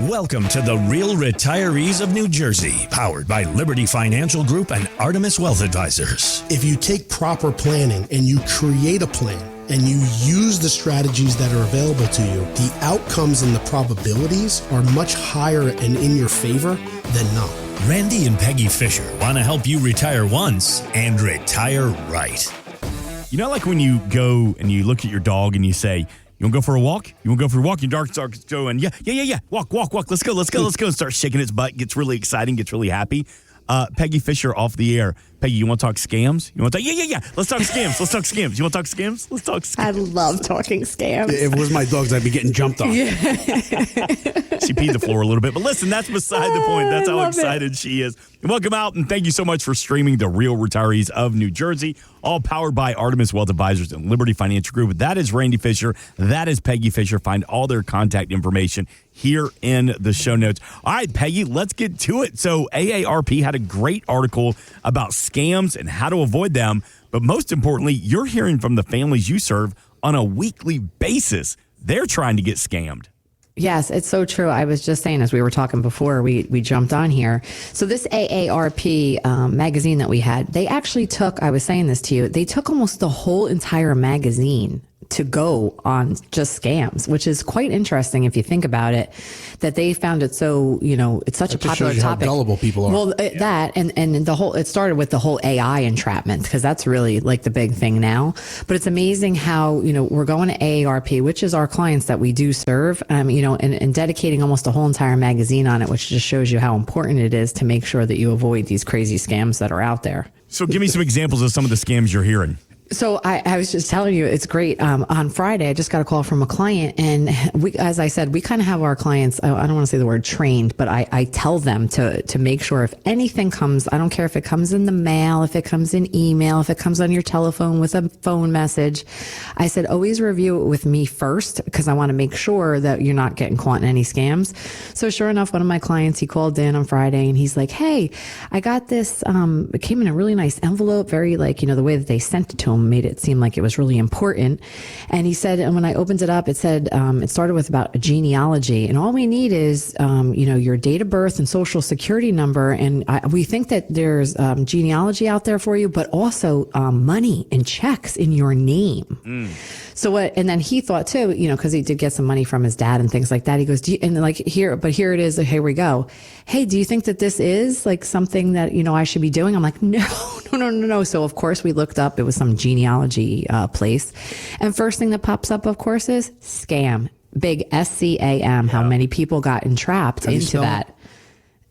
Welcome to the Real Retirees of New Jersey, powered by Liberty Financial Group and Artemis Wealth Advisors. If you take proper planning and you create a plan and you use the strategies that are available to you, the outcomes and the probabilities are much higher and in your favor than not. Randy and Peggy Fisher want to help you retire once and retire right. You know, like when you go and you look at your dog and you say, you want to go for a walk? You want to go for a walk? Your dog starts going, yeah. Walk. Let's go. And starts shaking its butt, gets really exciting, gets really happy. Peggy Fisher off the air. Peggy, you want to talk scams? You want to talk? Yeah. Let's talk scams. You want to talk scams? Let's talk scams. I love talking scams. If it was my dogs, I'd be getting jumped on. Yeah. She peed the floor a little bit. But listen, that's beside the point. That's how excited she is. Welcome out, and thank you so much for streaming The Real Retirees of New Jersey, all powered by Artemis Wealth Advisors and Liberty Financial Group. That is Randy Fisher. That is Peggy Fisher. Find all their contact information here in the show notes. All right, Peggy, let's get to it. So AARP had a great article about scams and how to avoid them. But most importantly, you're hearing from the families you serve on a weekly basis. They're trying to get scammed. Yes, it's so true. I was just saying, as we were talking before we jumped on here. So this AARP magazine that we had, they actually took, I was saying this to you, they took almost the whole entire magazine to go on just scams, which is quite interesting if you think about it, that they found it so, it's such a popular topic. How gullible people are. Well, that and the whole, it started with the whole AI entrapment, because that's really like the big thing now. But it's amazing how, we're going to AARP, which is our clients that we do serve, and dedicating almost a whole entire magazine on it, which just shows you how important it is to make sure that you avoid these crazy scams that are out there. So give me some examples of some of the scams you're hearing. So I was just telling you, it's great. On Friday, I just got a call from a client, and we, as I said, we kind of have our clients, I don't want to say the word trained, but I tell them to make sure if anything comes, I don't care if it comes in the mail, if it comes in email, if it comes on your telephone with a phone message, I said, always review it with me first, because I want to make sure that you're not getting caught in any scams. So sure enough, one of my clients, he called in on Friday and he's like, hey, I got this, it came in a really nice envelope, very the way that they sent it to him made it seem like it was really important. And he said, and when I opened it up, it said, it started with about a genealogy, and all we need is, your date of birth and social security number. And we think that there's genealogy out there for you, but also money and checks in your name. So what, and then he thought too, because he did get some money from his dad and things like that. He goes, here it is. Here we go. Hey, do you think that this is like something that, I should be doing? I'm like, no. So of course we looked up, it was some genealogy place. And first thing that pops up, of course, is scam. Big SCAM. How many people got entrapped into that?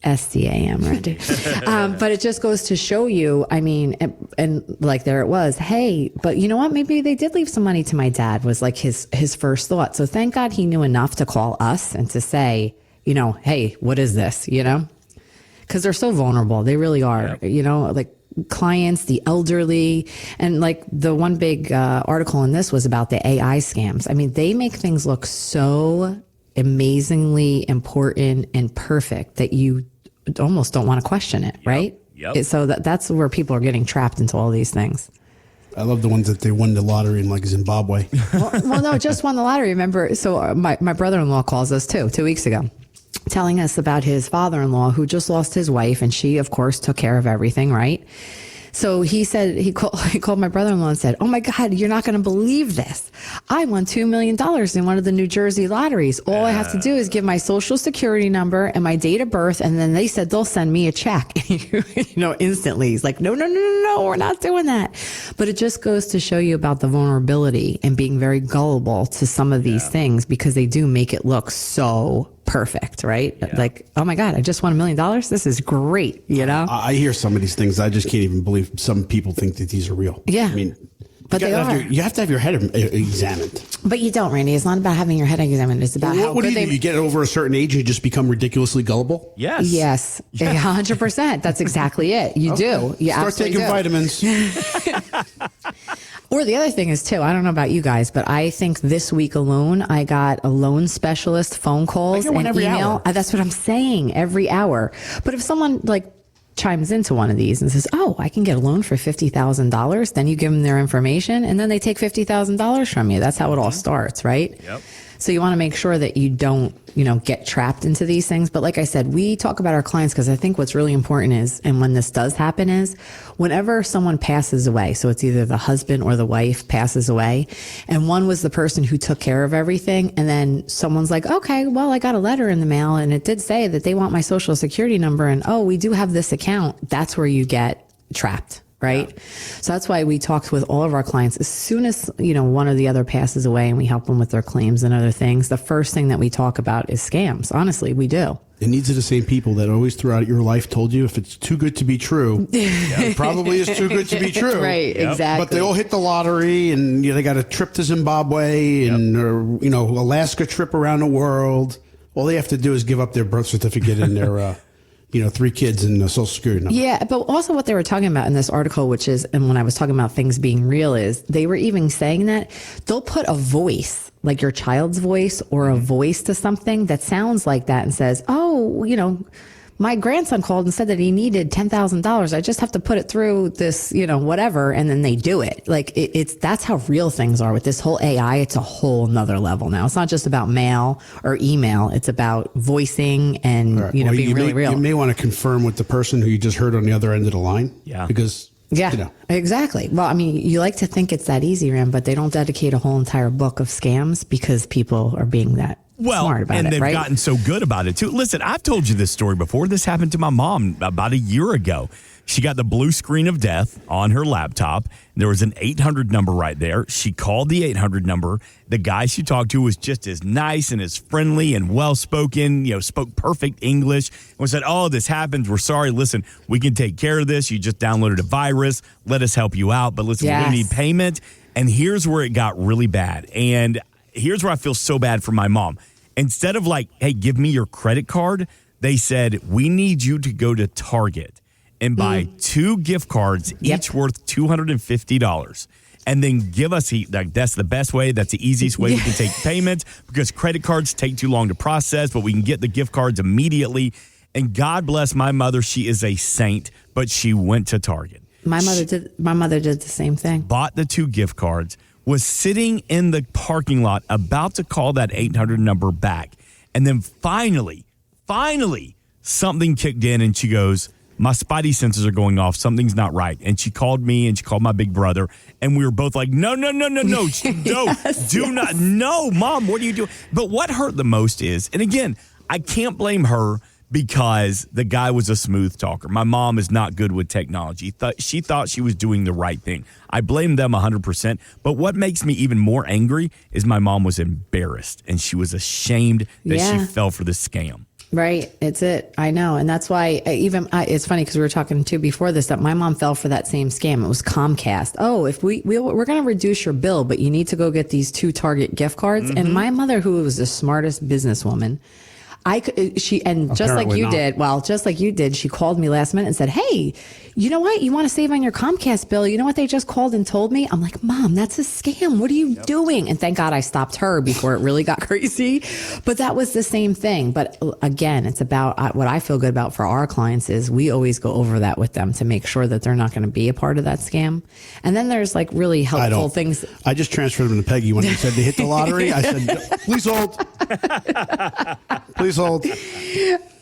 SCAM, right? But it just goes to show you, and like there it was, hey, but you know what? Maybe they did leave some money to my dad, was like his first thought. So thank God he knew enough to call us and to say, hey, what is this? Because they're so vulnerable. They really are, like clients, the elderly, and like the one big article in this was about the AI scams. They make things look so amazingly important and perfect that you almost don't want to question it, right? Yep. So that's where people are getting trapped into all these things. I love the ones that they won the lottery in like Zimbabwe. well, no, just won the lottery. Remember, so my brother-in-law calls us 2 weeks ago, telling us about his father-in-law who just lost his wife, and she, of course, took care of everything, right? So he said, he called my brother-in-law and said, oh my God, you're not going to believe this. I won $2 million in one of the New Jersey lotteries. All I have to do is give my social security number and my date of birth. And then they said they'll send me a check, instantly. He's like, no, we're not doing that. But it just goes to show you about the vulnerability and being very gullible to some of these things, because they do make it look so perfect, right? Yeah. Like, oh my God, I just won $1 million. This is great, I hear some of these things. I just can't even believe some people think that these are real. Yeah. But they are. You have to have your head examined. But you don't, Randy. It's not about having your head examined. It's about how what good do? You get over a certain age, you just become ridiculously gullible? Yes, 100%. That's exactly it. You do. You start taking vitamins. Or the other thing is, too, I don't know about you guys, but I think this week alone, I got a loan specialist phone calls and email. That's what I'm saying, every hour. But if someone chimes into one of these and says, oh, I can get a loan for $50,000, then you give them their information and then they take $50,000 from you. That's how it all starts, right? Yep. So you want to make sure that you don't get trapped into these things. But like I said, we talk about our clients because I think what's really important is, and when this does happen, is whenever someone passes away, so it's either the husband or the wife passes away, and one was the person who took care of everything, and then someone's like, okay, well, I got a letter in the mail and it did say that they want my social security number, and oh, we do have this account. That's where you get trapped. Right. Yeah. So that's why we talked with all of our clients as soon as, one or the other passes away and we help them with their claims and other things. The first thing that we talk about is scams. Honestly, we do. And these are the same people that always throughout your life told you if it's too good to be true, it probably is too good to be true. Right. Yep. Exactly. But they all hit the lottery and they got a trip to Zimbabwe and, Alaska trip around the world. All they have to do is give up their birth certificate and their, 3 kids and a social security number. Yeah, but also what they were talking about in this article, which is, and when I was talking about things being real, is they were even saying that they'll put a voice, like your child's voice or a voice to something that sounds like that and says, oh, my grandson called and said that he needed $10,000. I just have to put it through this, whatever. And then they do it. Like that's how real things are with this whole AI. It's a whole nother level now. It's not just about mail or email. It's about voicing and, right. Being really real. You may want to confirm with the person who you just heard on the other end of the line. Yeah. Because, exactly. Well, I mean, you like to think it's that easy, Ram, but they don't dedicate a whole entire book of scams because people are being that smart about and they've right? gotten so good about it too. Listen, I've told you this story before. This happened to my mom about a year ago. She got the blue screen of death on her laptop. There was an 800 number right there. She called the 800 number. The guy she talked to was just as nice and as friendly and well-spoken, spoke perfect English, and said, oh, this happens. We're sorry. Listen, we can take care of this. You just downloaded a virus. Let us help you out. But listen, we're going to need payment. And here's where it got really bad. And here's where I feel so bad for my mom. Instead of like, hey, give me your credit card, they said, we need you to go to Target and buy 2 gift cards, each worth $250. And then give us, that's the best way. That's the easiest way we can take payments because credit cards take too long to process, but we can get the gift cards immediately. And God bless my mother. She is a saint, but she went to Target. My mother did the same thing. Bought the 2 gift cards, was sitting in the parking lot about to call that 800 number back. And then finally, something kicked in and she goes, my spidey senses are going off. Something's not right. And she called me and she called my big brother. And we were both like, no, no, Mom, what are you doing? But what hurt the most is, and again, I can't blame her because the guy was a smooth talker. My mom is not good with technology. She thought she was doing the right thing. I blame them 100%. But what makes me even more angry is my mom was embarrassed and she was ashamed that she fell for this scam. Right. It's it. I know. And that's why it's funny because we were talking too before this that my mom fell for that same scam. It was Comcast. Oh, if we're going to reduce your bill, but you need to go get these 2 Target gift cards. Mm-hmm. And my mother, who was the smartest businesswoman, just like you did, she called me last minute and said, hey, you know what? You want to save on your Comcast bill? You know what they just called and told me? I'm like, Mom, that's a scam. What are you doing? And thank God I stopped her before it really got crazy. But that was the same thing. But again, it's about what I feel good about for our clients is we always go over that with them to make sure that they're not going to be a part of that scam. And then there's like really helpful things. I just transferred them to Peggy when they said they hit the lottery. I said, please hold. Please hold.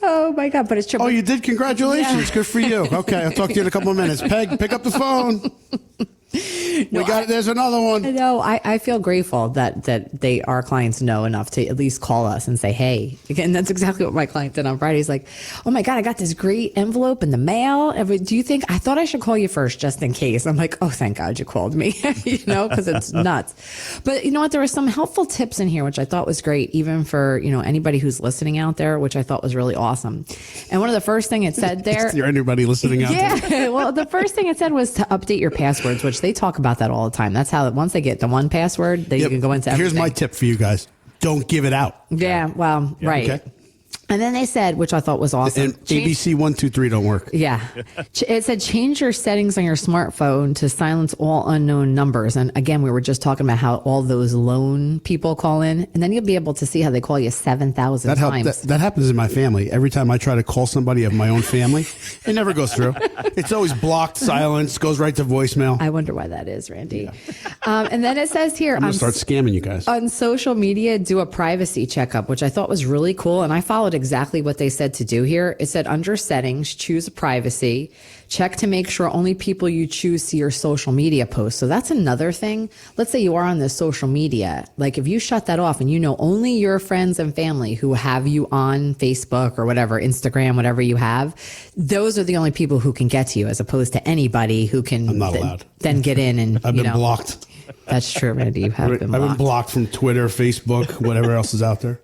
Oh my God, but it's triple. Oh, you did? Congratulations. Yeah. Good for you. Okay, I'll talk to you in a couple of minutes. Peg, pick up the phone. There's another one. No, I feel grateful that our clients know enough to at least call us and say, hey, again, that's exactly what my client did on Friday. He's like, oh my God, I got this great envelope in the mail. Do you think, I thought I should call you first just in case. I'm like, oh, thank God you called me, because it's nuts. But you know what? There were some helpful tips in here, which I thought was great, even for, anybody who's listening out there, which I thought was really awesome. And one of the first thing it said there. Is there anybody listening out there? Yeah. Well, the first thing it said was to update your passwords, which they talk about that all the time. That's how once they get the one password, you can go into everything. Here's my tip for you guys. Don't give it out. Yeah, well, right. Okay. And then they said, which I thought was awesome. And ABC 1, 2, 3 don't work. Yeah. It said, change your settings on your smartphone to silence all unknown numbers. And again, we were just talking about how all those loan people call in. And then you'll be able to see how they call you 7,000 times. That happens in my family. Every time I try to call somebody of my own family, it never goes through. It's always blocked, silenced, goes right to voicemail. I wonder why that is, Randy. Yeah. And then it says here, I'm going to start scamming you guys. On social media, do a privacy checkup, which I thought was really cool. And I followed exactly what they said to do here. It said under settings, choose privacy, check to make sure only people you choose see your social media posts. So that's another thing. Let's say you are on this social media. Like if you shut that off and you know only your friends and family who have you on Facebook or whatever, Instagram, whatever you have, those are the only people who can get to you as opposed to anybody who can I'm not allowed. Then get in and I've been blocked. That's true, Randy. You have been blocked. I've been blocked from Twitter, Facebook, whatever else is out there.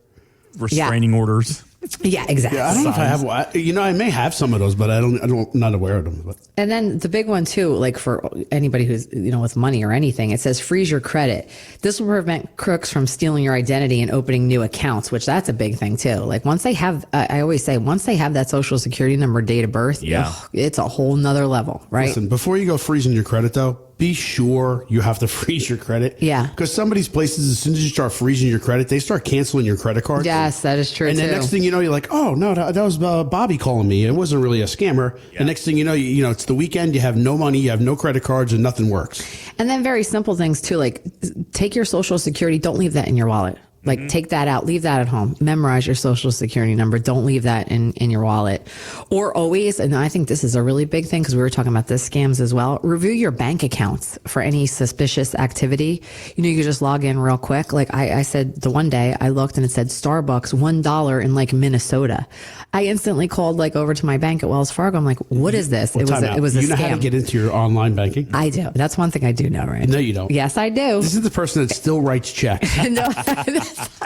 Restraining orders. Yeah, exactly. Yeah, I don't know if I have. I may have some of those, but I'm not aware of them. But. And then the big one too, like for anybody who's with money or anything, it says freeze your credit. This will prevent crooks from stealing your identity and opening new accounts, which that's a big thing too. Like once they have, I always say, once they have that social security number, date of birth, it's a whole nother level, right? Listen, before you go freezing your credit though, be sure you have to freeze your credit. Yeah. Because some of these places, as soon as you start freezing your credit, they start canceling your credit card. Yes, that is true. And the next thing you know, you're like, oh, no, that was Bobby calling me. It wasn't really a scammer. Yeah. The next thing you know, it's the weekend. You have no money. You have no credit cards and nothing works. And then very simple things, too, like take your social security. Don't leave that in your wallet. Like take that out, leave that at home, memorize your social security number. Don't leave that in your wallet or always. And I think this is a really big thing because we were talking about this scams as well. Review your bank accounts for any suspicious activity. You can just log in real quick. Like I said, the one day I looked and it said Starbucks, $1 in like Minnesota. I instantly called over to my bank at Wells Fargo. I'm like, what is this? It was a scam. You know how to get into your online banking? I do. That's one thing I do know, right? No, you don't. Yes, I do. This is the person that still writes checks. No.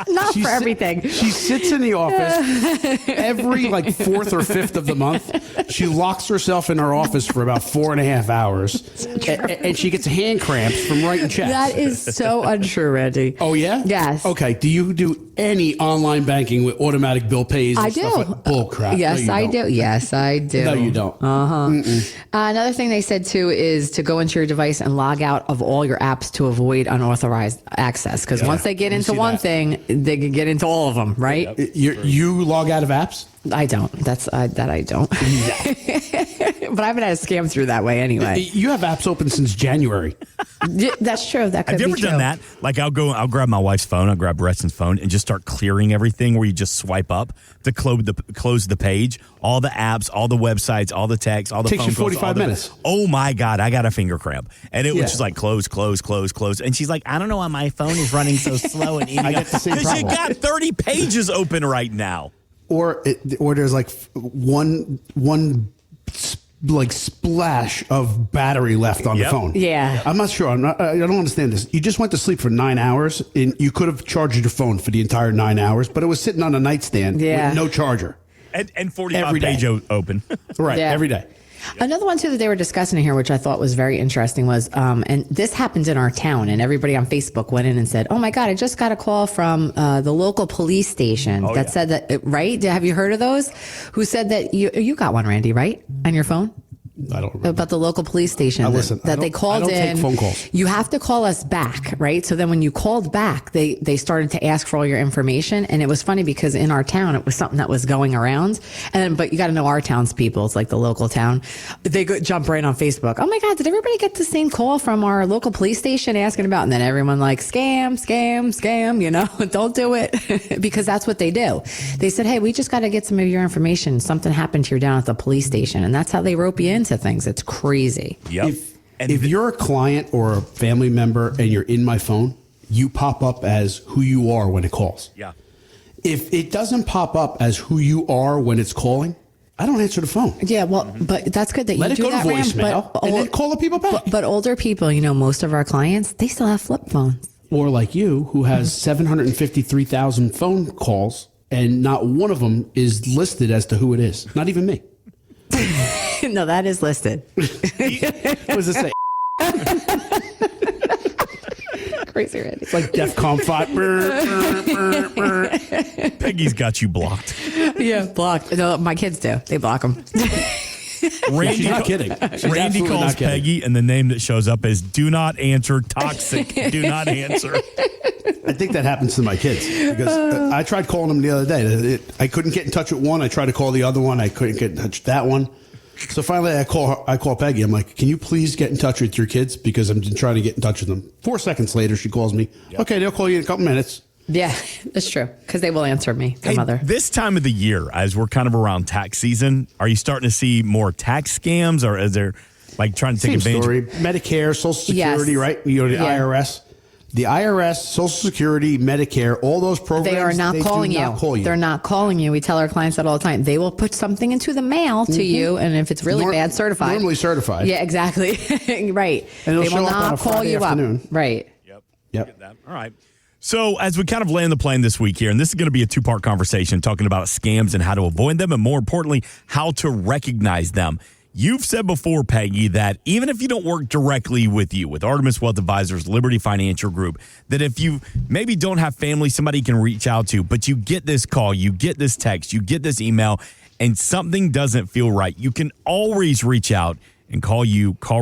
Not for everything. She sits in the office every fourth or fifth of the month. She locks herself in her office for about 4.5 hours, and she gets hand cramps from writing checks. That is so untrue, Randy. Oh yeah? Yes. Okay. Do you do any online banking with automatic bill pays? And I do. Stuff bull crap. Yes, no, I do. Yes, I do. No, you don't. Another thing they said too is to go into your device and log out of all your apps to avoid unauthorized access. Because once they get into one thing, they can get into all of them, right? Yep. You log out of apps? I don't. That I don't. But I haven't had a scam through that way anyway. You have apps open since January. That's true. That could be true. Have you ever done that? Like I'll grab my wife's phone, I'll grab Reston's phone and just start clearing everything where you just swipe up to close the page, all the apps, all the websites, all the texts, all the phone calls. Takes you 45 minutes. Oh my God, I got a finger cramp. And it was just like close. And she's like, I don't know why my phone is running so slow and eating up. Because you got 30 pages open right now. Or there's one splash of battery left on the phone. Yeah. I'm not sure. I don't understand this. You just went to sleep for 9 hours and you could have charged your phone for the entire 9 hours, but it was sitting on a nightstand with no charger. And 45 page open. Right. Every day. Another one too that they were discussing here, which I thought was very interesting, was and this happened in our town, and everybody on Facebook went in and said, "Oh my God, I just got a call from the local police station that said that." Right? Have you heard of those? Who said that you got one, Randy? Right on your phone? I don't remember. About the local police station that they called in. I don't take phone calls. You have to call us back, right? So then when you called back, they started to ask for all your information. And it was funny because in our town, it was something that was going around. But you got to know our townspeople. It's like the local town. They jump right on Facebook. Oh my God, did everybody get the same call from our local police station asking about? And then everyone scam, don't do it. Because that's what they do. They said, hey, we just got to get some of your information. Something happened here down at the police station. And that's how they rope you into things. It's crazy. Yep. If you're a client or a family member and you're in my phone, you pop up as who you are when it calls. Yeah. If it doesn't pop up as who you are when it's calling, I don't answer the phone. Yeah, well, but that's good that you do that, Ram. Voicemail, and then call the people back. But older people, most of our clients, they still have flip phones. Or like you, who has 753,000 phone calls, and not one of them is listed as to who it is. Not even me. No, that is listed. What does it say? crazy, Randy. It's like DEFCON 5. Peggy's got you blocked. Yeah, blocked. No, my kids do. They block them. She's not kidding. Randy calls Peggy, and the name that shows up is "Do not answer." Toxic. Do not answer. I think that happens to my kids because I tried calling them the other day. I couldn't get in touch with one. I tried to call the other one. I couldn't get in touch with that one. So finally, I call Peggy. I'm like, "Can you please get in touch with your kids because I'm trying to get in touch with them." 4 seconds later, she calls me. Yep. Okay, they'll call you in a couple minutes. Yeah, that's true. Because they will answer me, their mother. This time of the year, as we're kind of around tax season, are you starting to see more tax scams, or is there like trying to take advantage? Story. Medicare, Social Security, Yes. right? You go to the IRS. The IRS, Social Security, Medicare, all those programs. They are not calling do you. not call you. They're not calling you. We tell our clients that all the time. They will put something into the mail to you, and if it's really bad, certified. Normally certified. Yeah, exactly. Right. And they it'll will show up on not a call Friday you afternoon. up. Right. Yep. All right. So as we kind of land the plane this week here, and this is going to be a 2-part conversation talking about scams and how to avoid them, and more importantly, how to recognize them. You've said before, Peggy, that even if you don't work directly with Artemis Wealth Advisors, Liberty Financial Group, that if you maybe don't have family, somebody you can reach out to, but you get this call, you get this text, you get this email, and something doesn't feel right, you can always reach out and call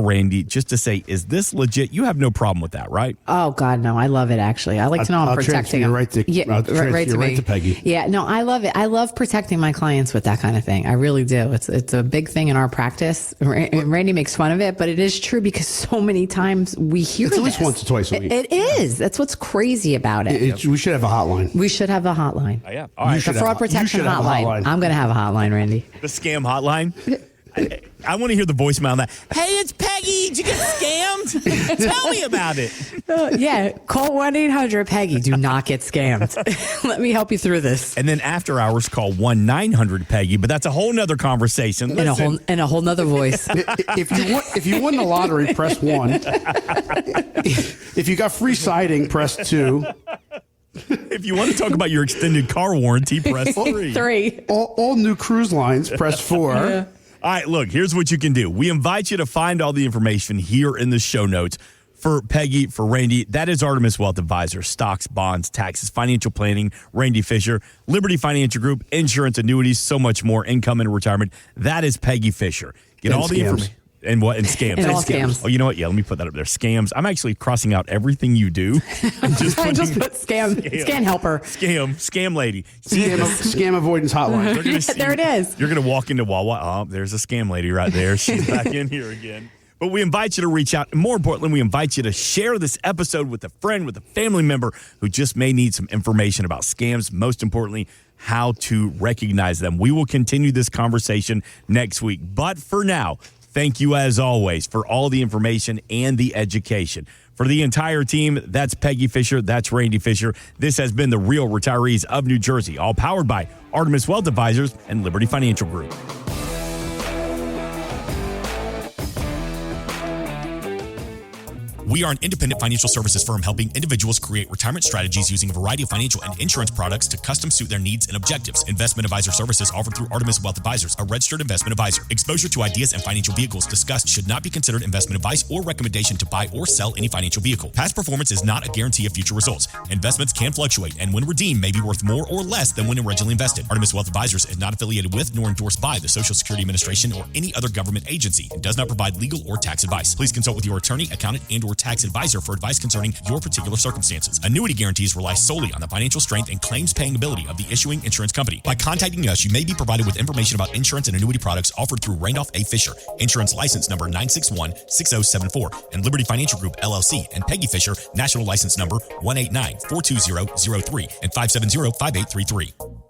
Randy just to say, is this legit? You have no problem with that, right? Oh, God, no. I love it, actually. I like to know I'm protecting them. I'll transfer you right to Peggy. Yeah, no, I love it. I love protecting my clients with that kind of thing. I really do. It's a big thing in our practice. Randy makes fun of it, but it is true because so many times we hear It's at least this. once or twice a week. It is. That's what's crazy about it. We should have a hotline. We should have a hotline. Oh, yeah. All right. The fraud protection hotline. I'm going to have a hotline, Randy. The scam hotline. I want to hear the voicemail on that. Hey, it's Peggy. Did you get scammed? Tell me about it. Yeah, call 1-800-PEGGY. Do not get scammed. Let me help you through this. And then after hours, call 1-900-PEGGY. But that's a whole nother conversation. In a whole nother voice. If you won the lottery, press 1. If you got free siding, press 2. If you want to talk about your extended car warranty, press 3. 3. All new cruise lines, press 4. Yeah. All right, look, here's what you can do. We invite you to find all the information here in the show notes for Peggy, for Randy. That is Artemis Wealth Advisors, stocks, bonds, taxes, financial planning, Randy Fisher, Liberty Financial Group, insurance, annuities, so much more, income and retirement. That is Peggy Fisher. Get all the information. And what? And scams. And all scams. Oh, you know what? Yeah, let me put that up there. Scams. I'm actually crossing out everything you do. Just put scam helper. Scam lady. Scam avoidance hotline. There it is. You're going to walk into Wawa. Oh, there's a scam lady right there. She's back in here again. But we invite you to reach out. And more importantly, we invite you to share this episode with a friend, with a family member who just may need some information about scams. Most importantly, how to recognize them. We will continue this conversation next week. But for now, thank you, as always, for all the information and the education. For the entire team, that's Peggy Fisher, that's Randy Fisher. This has been the Real Retirees of New Jersey, all powered by Artemis Wealth Advisors and Liberty Financial Group. We are an independent financial services firm helping individuals create retirement strategies using a variety of financial and insurance products to custom suit their needs and objectives. Investment advisor services offered through Artemis Wealth Advisors, a registered investment advisor. Exposure to ideas and financial vehicles discussed should not be considered investment advice or recommendation to buy or sell any financial vehicle. Past performance is not a guarantee of future results. Investments can fluctuate and when redeemed may be worth more or less than when originally invested. Artemis Wealth Advisors is not affiliated with nor endorsed by the Social Security Administration or any other government agency and does not provide legal or tax advice. Please consult with your attorney, accountant, and or tax advisor for advice concerning your particular circumstances. Annuity guarantees rely solely on the financial strength and claims paying ability of the issuing insurance company. By contacting us, you may be provided with information about insurance and annuity products offered through Randolph A. Fisher, insurance license number 9616074, and Liberty Financial Group, LLC, and Peggy Fisher, national license number 189420003 and 5705833.